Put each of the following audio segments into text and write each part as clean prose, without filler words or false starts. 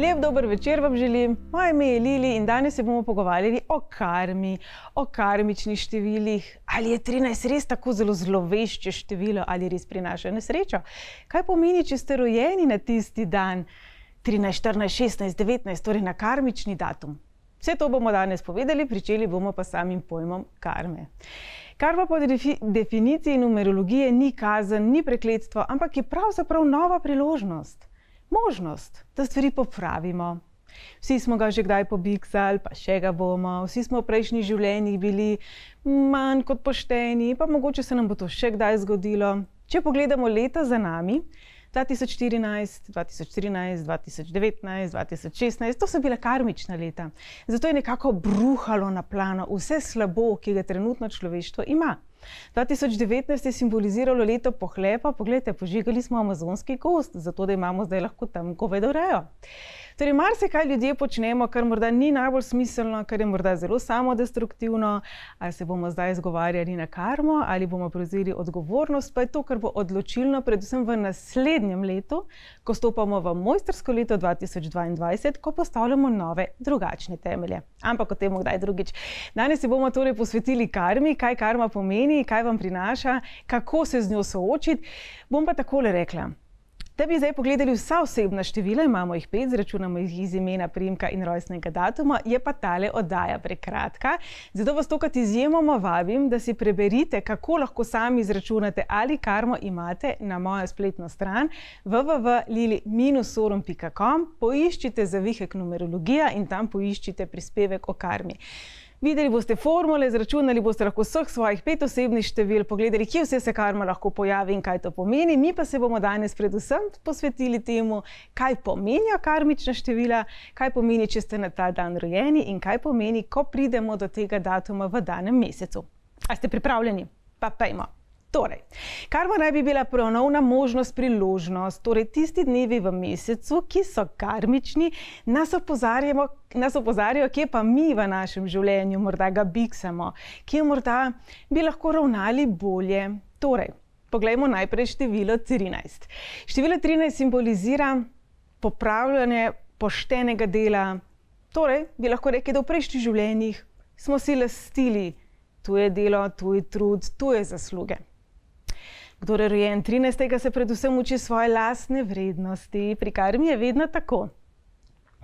Lep dober večer vam želim. Moje ime je Lili in danes se bomo pogovarjali o karmi, o karmičnih številih. Ali je 13 res tako zelo zlovešče število ali res prinaša nesrečo? Kaj pomeni, če ste rojeni na tisti dan 13, 14, 16, 19, torej na karmični datum? Vse to bomo danes povedali, pričeli bomo pa samim pojmom karme. Karma po definiciji numerologije ni kazen, ni prekletstvo, ampak je pravzaprav nova priložnost. Možnost, da stvari popravimo. Vsi smo ga že kdaj pobiksali, pa še ga bomo. Vsi smo v prejšnjih življenjih bili manj kot pošteni, pa mogoče se nam bo to še kdaj zgodilo. Če pogledamo leta za nami, 2014, 2013, 2019, 2016, to so bila karmična leta. Zato je nekako bruhalo na plano vse slabo, ki ga trenutno človeštvo ima. 2019 je simboliziralo leto pohlepa. Poglejte, požigali smo amazonski gozd, zato da imamo zdaj lahko tam govedorejo. Torej, marsikaj ljudje počnemo, kar morda ni najbolj smiselno, kar je morda zelo samodestruktivno. Ali se bomo zdaj izgovarjali na karmo, ali bomo prevzeli odgovornost, pa je to, kar bo odločilno, predvsem v naslednjem letu, ko stopamo v mojstrsko leto 2022, ko postavljamo nove, drugačne temelje. Ampak o tem kdaj drugič. Danes se bomo torej posvetili karmi, kaj karma pomeni, kaj vam prinaša, kako se z njo soočiti. Bom pa takole rekla. Da bi zdaj pogledali vsa osebna števila, imamo jih 5, zračunamo jih iz imena, priimka in rojstnega datuma, je pa tale oddaja prekratka. Zato vas tokrat izjemoma vabim, da si preberite, kako lahko sami izračunate, ali karmo imate na mojo spletno stran www.lili-sorum.com. Poiščite zavihek numerologija in tam poiščite prispevek o karmi. Videli boste formule, izračunali boste lahko vseh svojih 5 osebnih števil, pogledali, kje vse se karma lahko pojavi in kaj to pomeni. Mi pa se bomo danes predvsem posvetili temu, kaj pomenijo karmična števila, kaj pomeni, če ste na ta dan rojeni in kaj pomeni, ko pridemo do tega datuma v danem mesecu. A ste pripravljeni? Pa pejmo. Torej, karma naj bi bila ponovna možnost, priložnost, torej tisti dnevi v mesecu, ki so karmični, nas opozarjajo, kje pa mi v našem življenju morda ga biksamo, kje morda bi lahko ravnali bolje. Torej, poglejmo najprej število 13. Število 13 simbolizira popravljanje poštenega dela. Torej, bi lahko rekli, da v prejšnjih življenjih smo si lastili tuje delo, tuj trud, tuje zasluge. Kdor je rojen 13. se predvsem uči svoje lastne vrednosti. Pri karmi je vedno tako.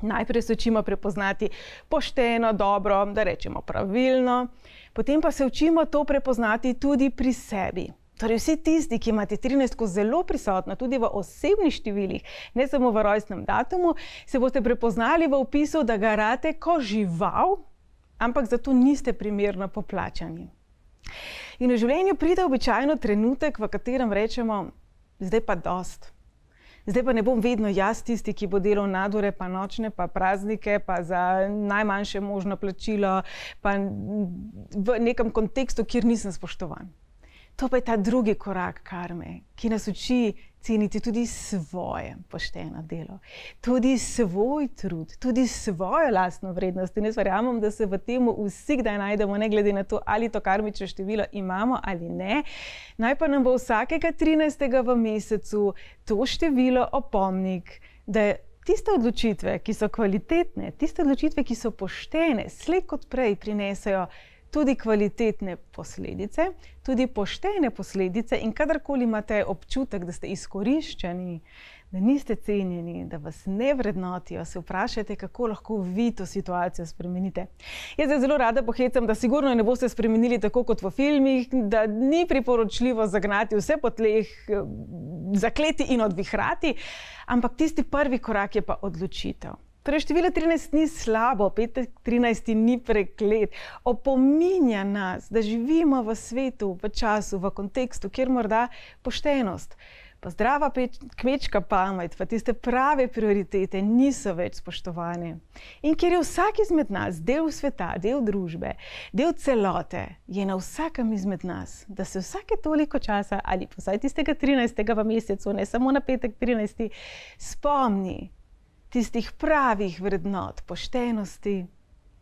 Najprej se učimo prepoznati pošteno, dobro, da rečemo pravilno, potem pa se učimo to prepoznati tudi pri sebi. Torej, vsi tisti, ki imate 13 zelo prisotno, tudi v osebnih številih, ne samo v rojstnem datumu, se boste prepoznali v opisu, da garate ko žival, ampak zato niste primerno poplačani. In v življenju pride običajno trenutek, v katerem rečemo, zdaj pa dost. Zdaj pa ne bom vedno jaz tisti, ki bo delal nadure, pa nočne, pa praznike, pa za najmanjše možno plačilo, pa v nekem kontekstu, kjer nisem spoštovan. To pa je ta drugi korak karme, ki nas uči ceniti tudi svoje pošteno delo, tudi svoj trud, tudi svojo lastno vrednost. In jaz verjamem, da se v tem vsi kdaj najdemo, ne glede na to, ali to karmično število imamo ali ne. Naj pa nam bo vsakega 13. v mesecu to število opomnik, da tiste odločitve, ki so kvalitetne, tiste odločitve, ki so poštene, slej kot prej prinesejo tudi kvalitetne posledice, tudi poštene posledice, in kadarkoli imate občutek, da ste izkoriščeni, da niste cenjeni, da vas ne vrednotijo, se vprašajte, kako lahko vi to situacijo spremenite. Jaz zelo rada pohecam, da sigurno ne boste spremenili tako kot v filmih, da ni priporočljivo zagnati vse po tleh, zakleti in odvihrati, ampak tisti prvi korak je pa odločitev. Torej, število 13 ni slabo, 13 ni preklet. Opominja nas, da živimo v svetu, v času, v kontekstu, kjer morda poštenost, pa zdrava kmečka pamet, pa tiste prave prioritete niso več spoštovane. In ker je vsak izmed nas del sveta, del družbe, del celote, je na vsakem izmed nas, da se vsake toliko časa, ali pa vsaj tistega 13. v mesecu, ne samo na petek 13. spomni tistih pravih vrednot, poštenosti,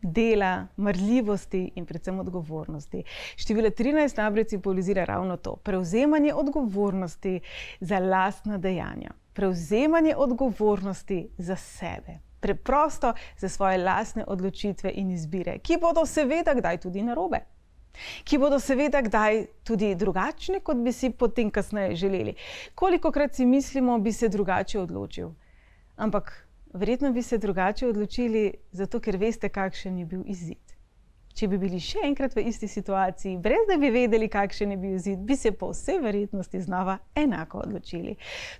dela, marljivosti in predvsem odgovornosti. Število 13 namreč simbolizira ravno to, prevzemanje odgovornosti za lastna dejanja, prevzemanje odgovornosti za sebe, preprosto za svoje lastne odločitve in izbire, ki bodo seveda kdaj tudi narobe, ki bodo seveda kdaj tudi drugačne, kot bi si potem kasneje želeli. Kolikokrat si mislimo, bi se drugače odločil, ampak verjetno bi se drugače odločili, zato ker veste, kakšen je bil izid. Če bi bili še enkrat v isti situaciji, brez da bi vedeli, kakšen je bil izid, bi se po vsej verjetnosti znova enako odločili.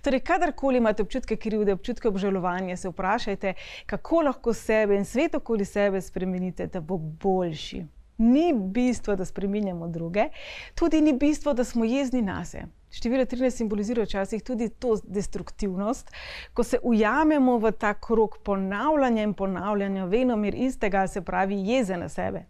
Torej, kadarkoli imate občutke krivde, občutke obžalovanja, se vprašajte, kako lahko sebe in svet okoli sebe spremenite, da bo boljši. Ni bistvo, da spreminjamo druge, tudi ni bistvo, da smo jezni nase. Število 13 simbolizira včasih tudi to destruktivnost, ko se ujamemo v ta krog ponavljanja in ponavljanja venomer istega, se pravi jeze na sebe.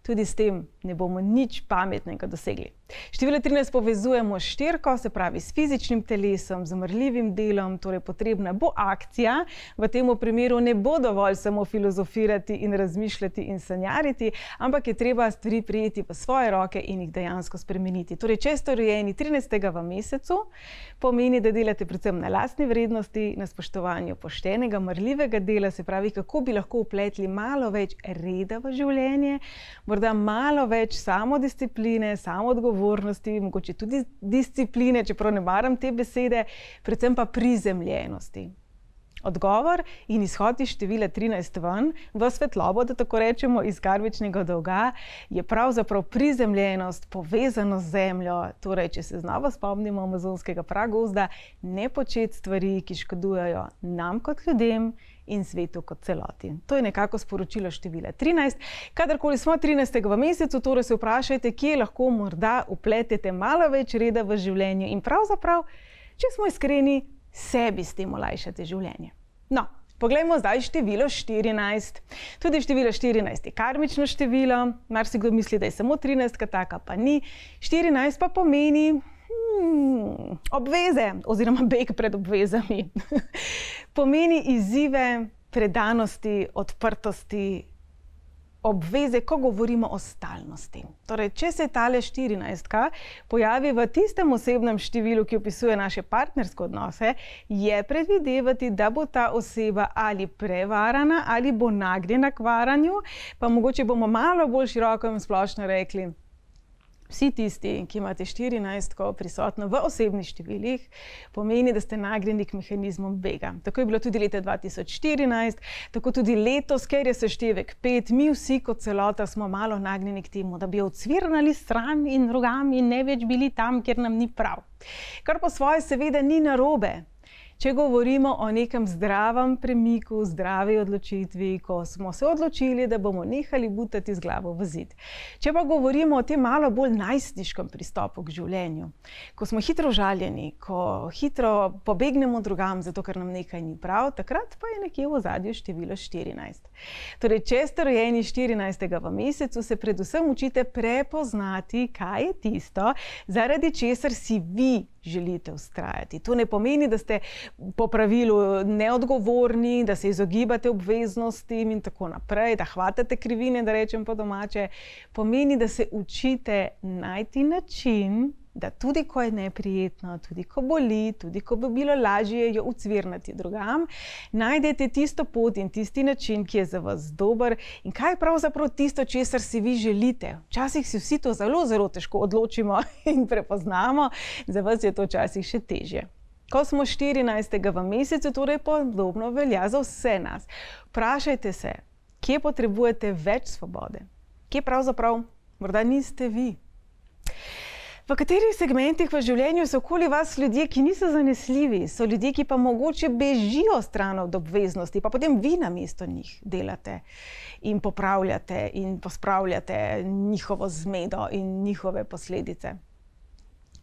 Tudi s tem ne bomo nič pametnega dosegli. Število 13 povezujemo s štirko, se pravi s fizičnim telesom, z umrljivim delom, torej potrebna bo akcija. V tem primeru ne bo dovolj samo filozofirati in razmišljati in sanjariti, ampak je treba stvari prijeti v svoje roke in jih dejansko spremeniti. Torej, če ste rojeni 13. v mesecu, pomeni, da delate predvsem na lastni vrednosti, na spoštovanju poštenega, marljivega dela, se pravi, kako bi lahko vpletli malo več reda v življenje, morda malo več samodiscipline, samoodgovornosti, mogoče tudi discipline, čeprav ne maram te besede, predvsem pa prizemljenosti. Odgovor in izhod iz števila 13 ven, v svetlobo, da tako rečemo, iz karmičnega dolga, je pravzaprav prizemljenost, povezanost z zemljo. Torej, če se znova spomnimo amazonskega pragozda, ne početi stvari, ki škodujejo nam kot ljudem in svetu kot celoti. To je nekako sporočilo števila 13. Kadarkoli smo 13. v mesecu, torej se vprašajte, kje lahko morda vpletete malo več reda v življenju in pravzaprav, če smo iskreni, sebi s tem olajšate življenje. No, poglejmo zdaj število 14. Tudi število 14 je karmično število, marsikdo misli, da je samo 13, taka pa ni. 14 pa pomeni obveze oziroma beg pred obvezami. Pomeni izzive, predanosti, odprtosti, obveze, ko govorimo o stalnosti. Torej, če se tale 14 pojavi v tistem osebnem številu, ki opisuje naše partnerske odnose, je predvidevati, da bo ta oseba ali prevarana ali bo nagnjena k varanju, pa mogoče bomo malo bolj široko in splošno rekli, vsi tisti, ki imate 14 prisotno v osebnih številih, pomeni, da ste nagnjeni k mehanizmom bega. Tako je bilo tudi leta 2014, tako tudi letos, ker je seštevek 5, mi vsi kot celota smo malo nagnjeni k temu, da bi odsvirnali stran in drugam in ne več bili tam, kjer nam ni prav. Kar po svoje seveda ni narobe. Če govorimo o nekem zdravem premiku, zdravi odločitvi, ko smo se odločili, da bomo nehali butati z glavo v zid. Če pa govorimo o tem malo bolj najstniškem pristopu k življenju, ko smo hitro užaljeni, ko hitro pobegnemo drugam, zato ker nam nekaj ni prav, takrat pa je nekje v ozadju število 14. Torej, če ste rojeni 14. v mesecu, se predvsem učite prepoznati, kaj je tisto, zaradi česar si vi želite vztrajati. To ne pomeni, da ste po pravilu neodgovorni, da se izogibate obveznostim in tako naprej, da hvatate krivine, da rečem po domače. Pomeni, da se učite najti način, da tudi ko je neprijetno, tudi ko boli, tudi ko bi bilo lažje jo ucvirnati drugam, najdete tisto pot in tisti način, ki je za vas dober in kaj je pravzaprav tisto, česar si vi želite. Včasih si vsi to zelo, zelo težko odločimo in prepoznamo, za vas je to včasih še težje. Ko smo 14. v mesecu, torej podobno velja za vse nas. Vprašajte se, kje potrebujete več svobode? Kje pravzaprav morda niste vi? V katerih segmentih v življenju so okoli vas ljudje, ki niso zanesljivi, so ljudje, ki pa mogoče bežijo stran od obveznosti, pa potem vi namesto njih delate in popravljate in pospravljate njihovo zmedo in njihove posledice.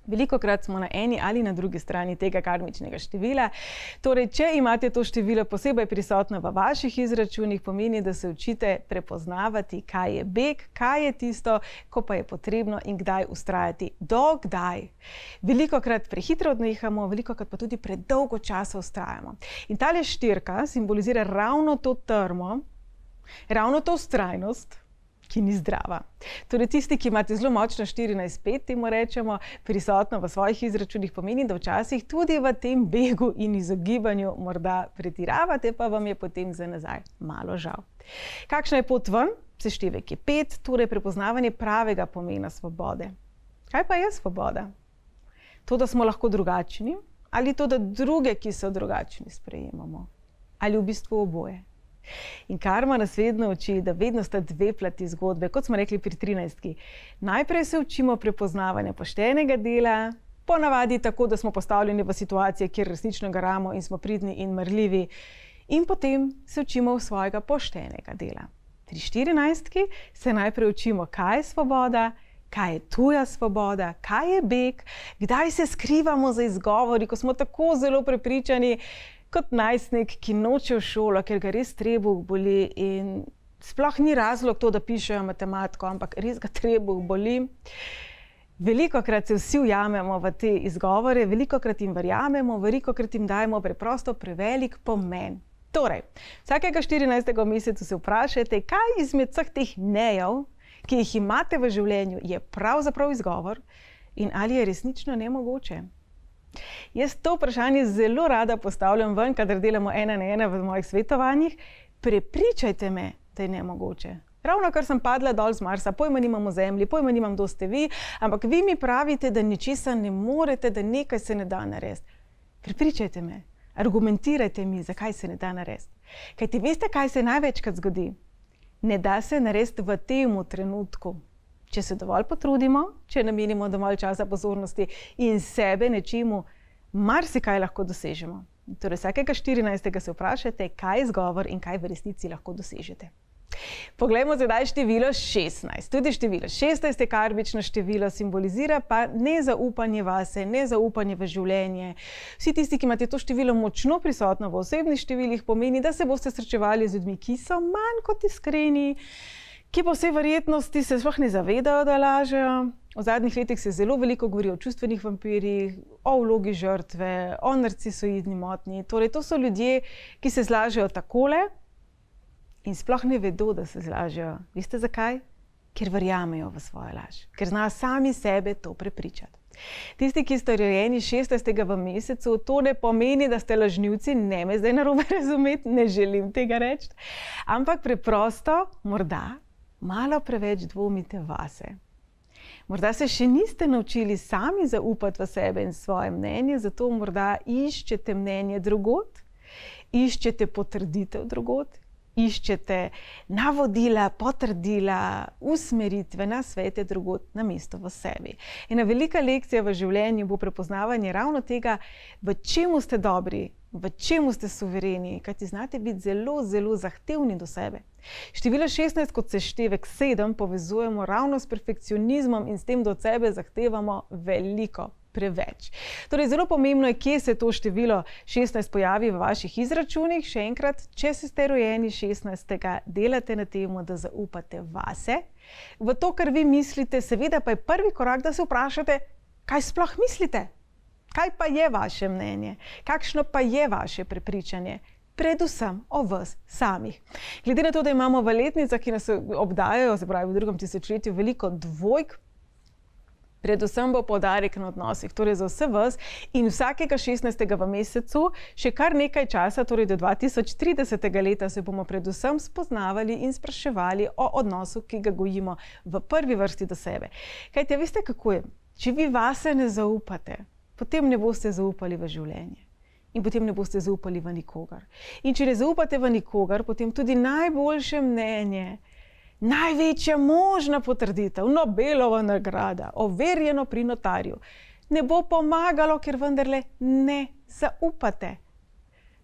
Velikokrat smo na eni ali na drugi strani tega karmičnega števila. Torej, če imate to število posebej prisotno v vaših izračunih, pomeni, da se učite prepoznavati, kaj je beg, kaj je tisto, ko pa je potrebno in kdaj vztrajati. Do kdaj? Velikokrat prehitro odnehamo, velikokrat pa tudi predolgo časa vztrajamo. In tale štirka simbolizira ravno to trmo, ravno to vztrajnost, ki ni zdrava. Torej, tisti, ki imate zelo močno 14-5, temu rečemo, prisotno v svojih izračunih, pomeni, da včasih tudi v tem begu in izogibanju morda pretiravate, pa vam je potem za nazaj malo žal. Kakšna je pot ven? Seštevek je 5, torej prepoznavanje pravega pomena svobode. Kaj pa je svoboda? To, da smo lahko drugačni, ali to, da druge, ki so drugačni, sprejemamo? Ali v bistvu oboje? In karma nas vedno uči, da vedno sta dve plati zgodbe, kot smo rekli pri 13. Najprej se učimo prepoznavanja poštenega dela, ponavadi tako, da smo postavljeni v situacije, kjer resnično garamo in smo pridni in marljivi, in potem se učimo svojega poštenega dela. Pri 14. se najprej učimo, kaj je svoboda, kaj je tuja svoboda, kaj je beg, kdaj se skrivamo za izgovori, ko smo tako zelo prepričani, kot najstnik, ki noče v šolo, ker ga res trebuh boli in sploh ni razlog to, da pišejo matematiko, ampak res ga trebuh boli. Velikokrat se vsi ujamemo v te izgovore, velikokrat jim verjamemo, velikokrat jim dajemo preprosto prevelik pomen. Torej, vsakega 14. mesecu se vprašajte, kaj izmed vseh teh nejev, ki jih imate v življenju, je pravzaprav izgovor in ali je resnično nemogoče. Jaz to vprašanje zelo rada postavljam ven, kadar delamo 1 na 1 v mojih svetovanjih. Prepričajte me, da je nemogoče. Ravno kar sem padla dol z Marsa, pojma nimam o Zemlji, pojma nimam, kdo ste vi, ampak vi mi pravite, da ničesa ne morete, da nekaj se ne da narediti. Prepričajte me, argumentirajte mi, zakaj se ne da narediti. Kajti veste, kaj se največkrat zgodi? Ne da se narediti v tem trenutku. Če se dovolj potrudimo, če namenimo dovolj časa pozornosti in sebe nečemu, marsikaj lahko dosežemo. Torej, vsakega 14. se vprašajte, kaj je izgovor in kaj v resnici lahko dosežete. Poglejmo zdaj število 16. Tudi število 16 je karmično število, simbolizira pa nezaupanje vase, nezaupanje v življenje. Vsi tisti, ki imate to število močno prisotno v osebnih številih, pomeni, da se boste srečevali z ljudmi, ki so manj kot iskreni, ki po vsej verjetnosti se sploh ne zavedajo, da lažejo. V zadnjih letih se zelo veliko govori o čustvenih vampirjih, o vlogi žrtve, o narcisoidni motnji. Torej, to so ljudje, ki se zlažejo takole in sploh ne vedo, da se zlažejo. Veste zakaj? Ker verjamejo v svojo laž, ker znajo sami sebe to prepričati. Tisti, ki ste rojeni 16. v mesecu, to ne pomeni, da ste lažnivci, ne me zdaj narobe razumeti, ne želim tega reči, ampak preprosto morda malo preveč dvomite vase. Morda se še niste naučili sami zaupati v sebe in svoje mnenje, zato morda iščete mnenje drugod, iščete potrditev drugod, iščete navodila, potrdila, usmeritve, nasvete drugod namesto v sebi. Ena velika lekcija v življenju bo prepoznavanje ravno tega, v čemu ste dobri, v čemu ste suvereni, kajti znate biti zelo, zelo zahtevni do sebe. Število 16 kot seštevek 7 povezujemo ravno s perfekcionizmom in s tem, da od sebe zahtevamo veliko, preveč. Torej, zelo pomembno je, kje se to število 16 pojavi v vaših izračunih. Še enkrat, če ste rojeni 16. delate na tem, da zaupate vase, v to, kar vi mislite, seveda pa je prvi korak, da se vprašate, kaj sploh mislite. Kaj pa je vaše mnenje? Kakšno pa je vaše prepričanje? Predvsem o vas samih. Glede na to, da imamo v letnicah, ki nas obdajajo, se pravi v 2. tisočletju, veliko dvojk, predvsem bo poudarek na odnosih, torej za vse vas in vsakega 16. v mesecu, še kar nekaj časa, torej do 2030. leta, se bomo predvsem spoznavali in spraševali o odnosu, ki ga gojimo v prvi vrsti do sebe. Kajte, veste, kako je? Če vi vase ne zaupate, potem ne boste zaupali v življenje. In potem ne boste zaupali v nikogar. In če ne zaupate v nikogar, potem tudi najboljše mnenje, največja možna potrditev, Nobelova nagrada, overjeno pri notarju, ne bo pomagalo, ker vendarle ne zaupate.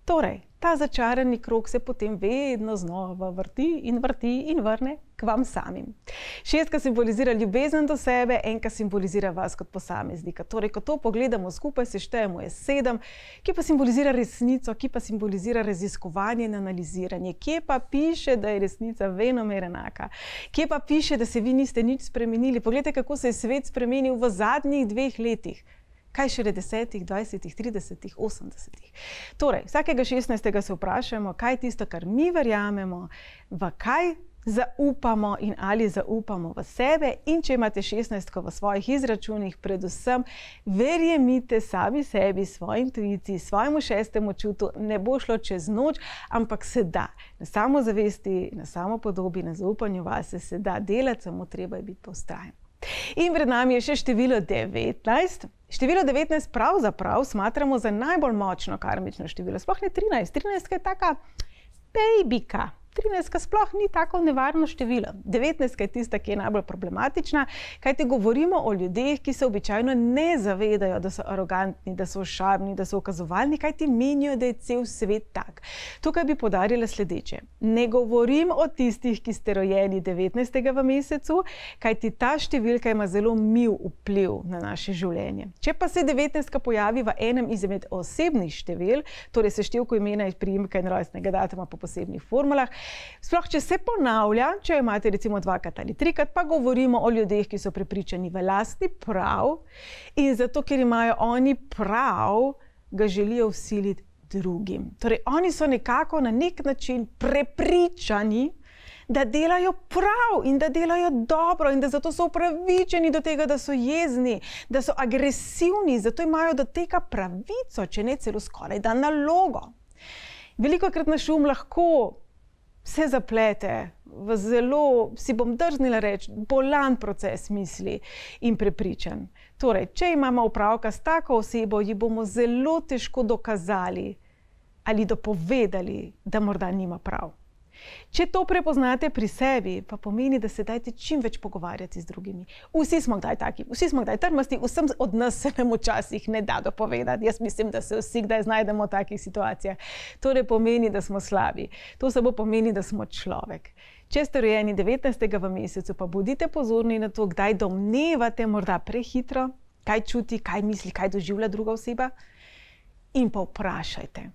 Torej, ta začarani krog se potem vedno znova vrti in vrne k vam samim. 6 simbolizira ljubezen do sebe, 1 simbolizira vas kot posameznika. Torej, ko to pogledamo skupaj, seštejemo je 7, ki pa simbolizira resnico, ki pa simbolizira raziskovanje in analiziranje. Kje pa piše, da je resnica venomer enaka? Kje pa piše, da se vi niste nič spremenili? Poglejte, kako se je svet spremenil v zadnjih 2 letih. Kaj šele 10, 20, 30, 80. Torej, vsakega 16. se vprašamo, kaj je tisto, kar mi verjamemo, v kaj zaupamo in ali zaupamo v sebe, in če imate 16 v svojih izračunih, predvsem verjemite sami sebi, svoji intuiciji, svojemu 6. čutu, ne bo šlo čez noč, ampak se da. Na samozavesti, na samopodobi, na zaupanju vase se da delati, samo treba je biti vztrajen. In pred nami je še število 19. Število 19 pravzaprav smatramo za najbolj močno karmično število. Sploh ne 13. 13 je taka bejbika. 13 sploh ni tako nevarno število. 19 je tista, ki je najbolj problematična, kajti govorimo o ljudeh, ki se običajno ne zavedajo, da so arogantni, da so ošabni, da so ukazovalni, kajti menijo, da je cel svet tak. Tukaj bi poudarila sledeče. Ne govorim o tistih, ki ste rojeni 19. v mesecu, kajti ta številka ima zelo mil vpliv na naše življenje. Če pa se 19 pojavi v enem izmed osebnih števil, torej seštevku imena, priimka in rojstnega datuma po posebnih formulah, sploh, če se ponavlja, če imate recimo 2-krat ali 3-krat, pa govorimo o ljudeh, ki so prepričani v lastni prav in zato, ker imajo oni prav, ga želijo vsiliti drugim. Torej, oni so nekako na nek način prepričani, da delajo prav in da delajo dobro in da zato so upravičeni do tega, da so jezni, da so agresivni, zato imajo do tega pravico, če ne celo skoraj da nalogo. Velikokrat naš lahko se zaplete v zelo, si bom drznila reči, bolan proces misli in prepričanj. Torej, če imamo opravka s tako osebo, ji bomo zelo težko dokazali ali dopovedali, da morda nima prav. Če to prepoznate pri sebi, pa pomeni, da se dajte čim več pogovarjati z drugimi. Vsi smo kdaj taki, vsi smo kdaj trmasti, vsem od nas se nam včasih ne da dopovedati. Jaz mislim, da se vsi kdaj znajdemo v takih situacijah. To ne pomeni, da smo slabi. To samo pomeni, da smo človek. Če ste rojeni 19. v mesecu, pa bodite pozorni na to, kdaj domnevate morda prehitro, kaj čuti, kaj misli, kaj doživlja druga oseba, in pa vprašajte.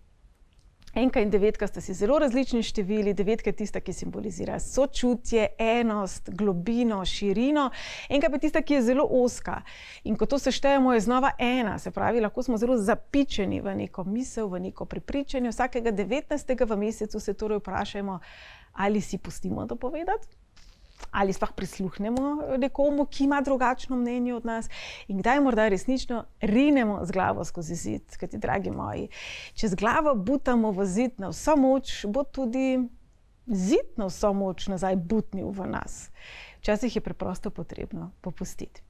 1 in 9 sta si zelo različni števili. 9 je tista, ki simbolizira sočutje, enost, globino, širino. 1 pa je tista, ki je zelo ozka. In ko to seštejemo, je znova 1. Se pravi, lahko smo zelo zapičeni v neko misel, v neko prepričanje. Vsakega 19. v mesecu se torej vprašajmo, ali si pustimo dopovedati, ali sploh prisluhnemo nekomu, ki ima drugačno mnenje od nas, in kdaj morda resnično rinemo z glavo skozi zid. Kajti, dragi moji, če z glavo butamo v zid na vso moč, bo tudi zid na vso moč nazaj butnil v nas. Včasih je preprosto potrebno popustiti.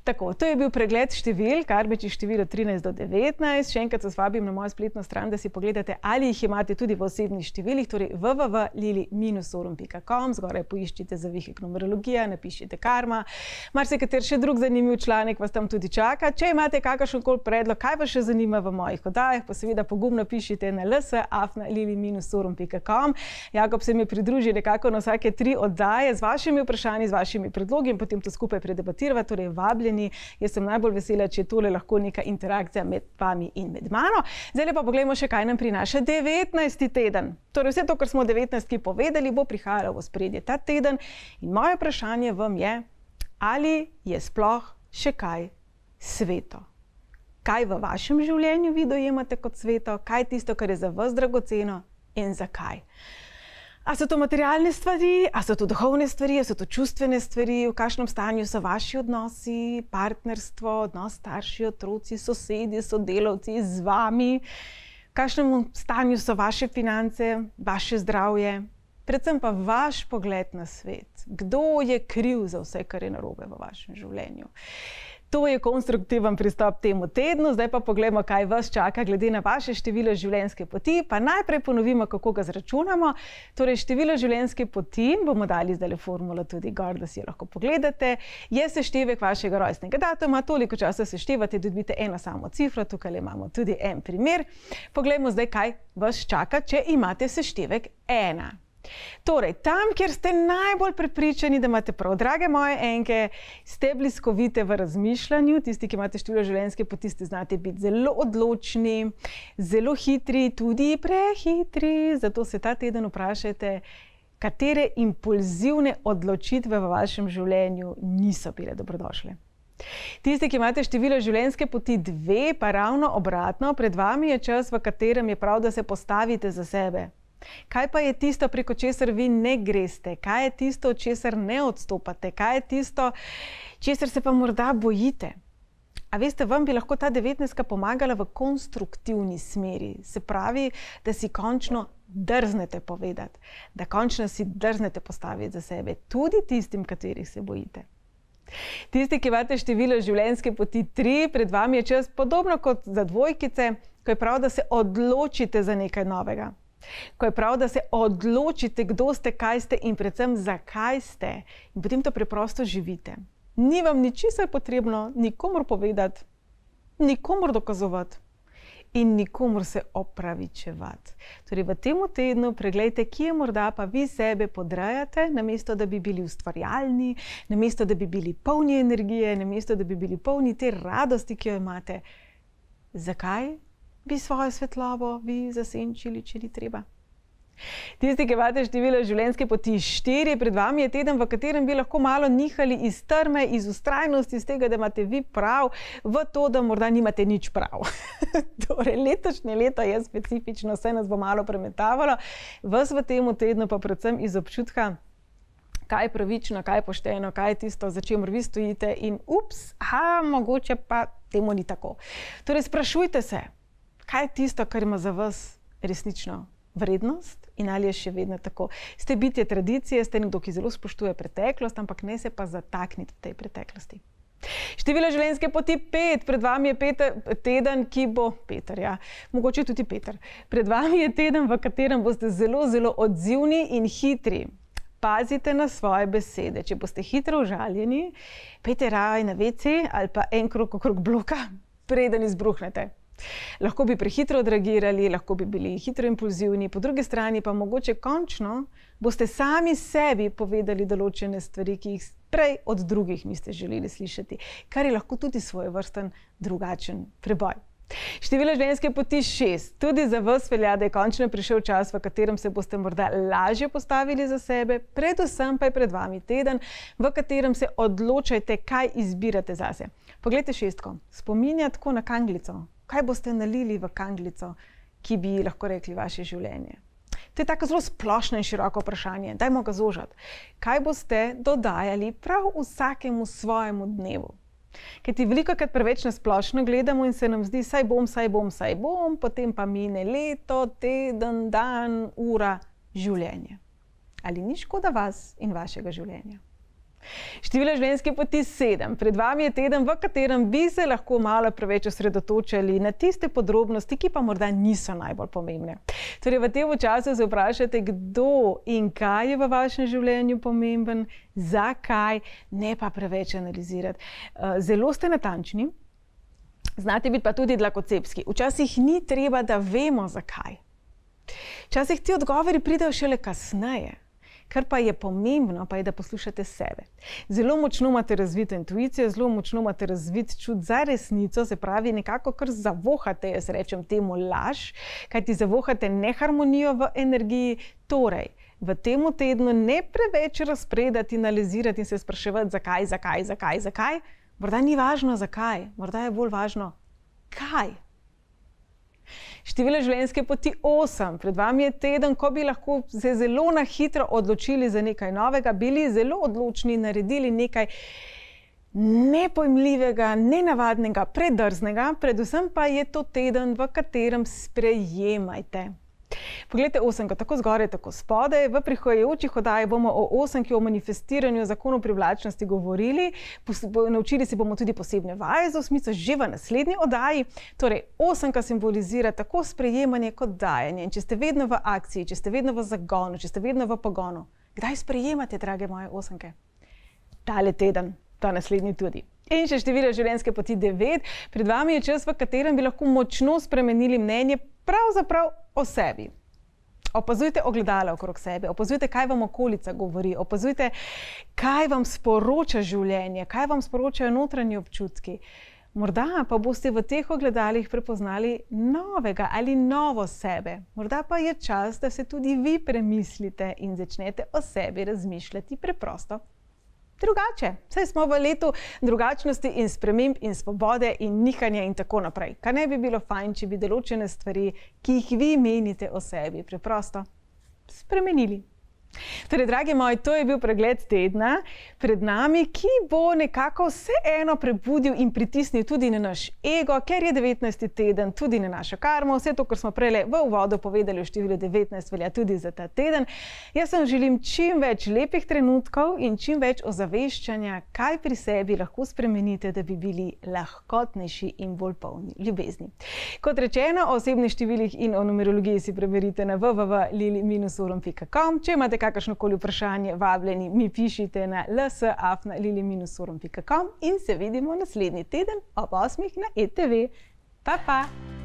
Tako, to je bil pregled števil, karmičnih števil od 13 do 19. Še enkrat vas vabim na mojo spletno stran, da si pogledate, ali jih imate tudi v osebnih številih, torej www.lili-orum.com. Zgoraj poiščite zavihek numerologija, napišite karma. Marsikater še drug zanimiv članek vas tam tudi čaka. Če imate kakršenkoli predlog, kaj vas še zanima v mojih oddajah, pa seveda pogumno pišite na ls@lili-orum.com. Jakob se mi pridruži nekako na vsake 3 oddaje z vašimi vprašanji, z vašimi predlogi in potem to skupaj predebatirava, torej vabljeni. Jaz sem najbolj vesela, če je tole lahko neka interakcija med vami in med mano. Zdaj pa poglejmo še, kaj nam prinaša 19. teden. Torej vse to, kar smo 19. povedali, bo prihajalo v ospredje ta teden. In moje vprašanje vam je, ali je sploh še kaj sveto? Kaj v vašem življenju vi dojemate kot sveto? Kaj je tisto, kar je za vas dragoceno in zakaj? A so to materialne stvari, a so to duhovne stvari, a so to čustvene stvari, v kakšnem stanju so vaši odnosi, partnerstvo, odnos starši, otroci, sosedi, sodelavci z vami, v kakšnem stanju so vaše finance, vaše zdravje, predvsem pa vaš pogled na svet. Kdo je kriv za vse, kar je narobe v vašem življenju? To je konstruktiven pristop temu tednu. Zdaj pa poglejmo, kaj vas čaka glede na vaše število življenjske poti. Pa najprej ponovimo, kako ga zračunamo. Torej, število življenjske poti, bomo dali zdaj formulo tudi gor, da si jo lahko pogledate, je seštevek vašega rojstnega datuma. Toliko časa seštevate, dobite eno samo cifro. Tukaj imamo tudi en primer. Poglejmo zdaj, kaj vas čaka, če imate seštevek 1. Torej, tam, kjer ste najbolj prepričani, da imate prav, drage moje enke, ste bliskovite v razmišljanju. Tisti, ki imate število življenjske poti, ste znate biti zelo odločni, zelo hitri, tudi prehitri. Zato se ta teden vprašajte, katere impulzivne odločitve v vašem življenju niso bile dobrodošle. Tisti, ki imate število življenjske poti 2, pa ravno obratno, pred vami je čas, v katerem je prav, da se postavite za sebe. Kaj pa je tisto, preko česar vi ne greste? Kaj je tisto, od česar ne odstopate? Kaj je tisto, česar se pa morda bojite? A veste, vam bi lahko ta 19 pomagala v konstruktivni smeri. Se pravi, da si končno drznete povedati, da končno si drznete postaviti za sebe, tudi tistim, katerih se bojite. Tisti, ki imate število življenjske poti 3, pred vami je čas podobno kot za dvojkice, ko je prav, da se odločite za nekaj novega. Ko je prav, da se odločite, kdo ste, kaj ste in predvsem zakaj ste. In potem to preprosto živite. Ni vam ničesar potrebno nikomur povedati, nikomur dokazovati in nikomur se opravičevati. Torej v tem tednu preglejte, kje morda pa vi sebe podrejate, namesto da bi bili ustvarjalni, namesto da bi bili polni energije, namesto da bi bili polni te radosti, ki jo imate. Zakaj bi svojo svetlobo vi zasenčili, če ni treba? Tisti, ki imate število življenjske poti 4, pred vami je teden, v katerem bi lahko malo nihali iz trme, iz vztrajnosti, iz tega, da imate vi prav, v to, da morda nimate nič prav. Torej, letošnje leto je specifično, vse nas bo malo premetavalo, vas v tem tednu pa predvsem iz občutka, kaj je pravično, kaj je pošteno, kaj je tisto, za čemer vi stojite in mogoče pa temu ni tako. Torej, sprašujte se, kaj je tisto, kar ima za vas resnično vrednost in ali je še vedno tako. Ste bitje tradicije, ste nekdo, ki zelo spoštuje preteklost, ampak ne se pa zatakniti v tej preteklosti. Število življenjske poti 5, pred vami je teden, ki bo mogoče tudi Peter. Pred vami je teden, v katerem boste zelo, zelo odzivni in hitri. Pazite na svoje besede. Če boste hitro užaljeni, pejte raje na WC ali pa en krog okrog bloka, preden izbruhnete. Lahko bi prehitro odreagirali, lahko bi bili hitro impulzivni, po drugi strani pa mogoče končno boste sami sebi povedali določene stvari, ki jih prej od drugih niste želeli slišati, kar je lahko tudi svojevrsten drugačen preboj. Število življenjske poti 6. Tudi za vas velja, da je končno prišel čas, v katerem se boste morda lažje postavili za sebe, predvsem pa je pred vami teden, v katerem se odločajte, kaj izbirate zase. Poglejte 6. Spominja tako na kanglico. Kaj boste nalili v kanglico, ki bi lahko rekli vaše življenje? To je tako zelo splošno in široko vprašanje. Dajmo ga zožati. Kaj boste dodajali prav vsakemu svojemu dnevu? Kajti velikokrat preveč na splošno gledamo in se nam zdi, saj bom, potem pa mine leto, teden, dan, ura, življenje. Ali ni škoda vas in vašega življenja? Število življenjske poti 7. Pred vami je teden, v katerem bi se lahko malo preveč osredotočali na tiste podrobnosti, ki pa morda niso najbolj pomembne. Torej, v tem času se vprašate, kdo in kaj je v vašem življenju pomemben, zakaj, ne pa preveč analizirati. Zelo ste natančni, znate biti pa tudi dlakocepski. Včasih ni treba, da vemo, zakaj. Včasih ti odgovori pridejo šele kasneje. Kar pa je pomembno, pa je, da poslušate sebe. Zelo močno imate razvito intuicijo, zelo močno imate razvit čut za resnico, se pravi nekako kar zavohate, jaz rečem temu laž, kajti zavohate neharmonijo v energiji. Torej, v tem tednu ne preveč razpredati, analizirati in se spraševati, zakaj. Morda ni važno zakaj, morda je bolj važno kaj. Število življenjske poti 8. Pred vami je teden, ko bi lahko se zelo na hitro odločili za nekaj novega, bili zelo odločni, naredili nekaj nepojmljivega, nenavadnega, predrznega, predvsem pa je to teden, v katerem sprejemajte. Poglejte 8, tako zgoraj, tako spodaj. V prihajajočih oddajah bomo o 8, o manifestiranju zakonu privlačnosti govorili. Naučili se bomo tudi posebne vaje za osmico že v naslednji oddaji. Torej, 8 simbolizira tako sprejemanje kot dajanje. In če ste vedno v akciji, če ste vedno v zagonu, če ste vedno v pogonu, kdaj sprejemate, drage moje 8? Tale teden, ta naslednji tudi. In še število življenjske poti 9. Pred vami je čas, v katerem bi lahko močno spremenili mnenje pravzaprav o sebi. Opazujte ogledala okrog sebe, opazujte, kaj vam okolica govori, opazujte, kaj vam sporoča življenje, kaj vam sporočajo notranji občutki. Morda pa boste v teh ogledalih prepoznali novega ali novo sebe. Morda pa je čas, da se tudi vi premislite in začnete o sebi razmišljati preprosto drugače. Saj smo v letu drugačnosti in sprememb in svobode in nihanja in tako naprej. Kaj ne bi bilo fajn, če bi določene stvari, ki jih vi menite o sebi, preprosto spremenili. Torej, dragi moji, to je bil pregled tedna pred nami, ki bo nekako vseeno prebudil in pritisnil tudi na naš ego, ker je 19. teden tudi na našo karmo. Vse to, kar smo prej v uvodu povedali o številu 19, velja tudi za ta teden. Jaz vam želim čim več lepih trenutkov in čim več ozaveščanja, kaj pri sebi lahko spremenite, da bi bili lahkotnejši in bolj polni ljubezni. Kot rečeno, o osebnih številih in o numerologiji si preberite na www.lili-sorom.com. Če imate kakršnokoli vprašanje, vabljeni, mi pišite na ls@lili-sorom.com in se vidimo naslednji teden ob 8 na ETV. Pa, pa!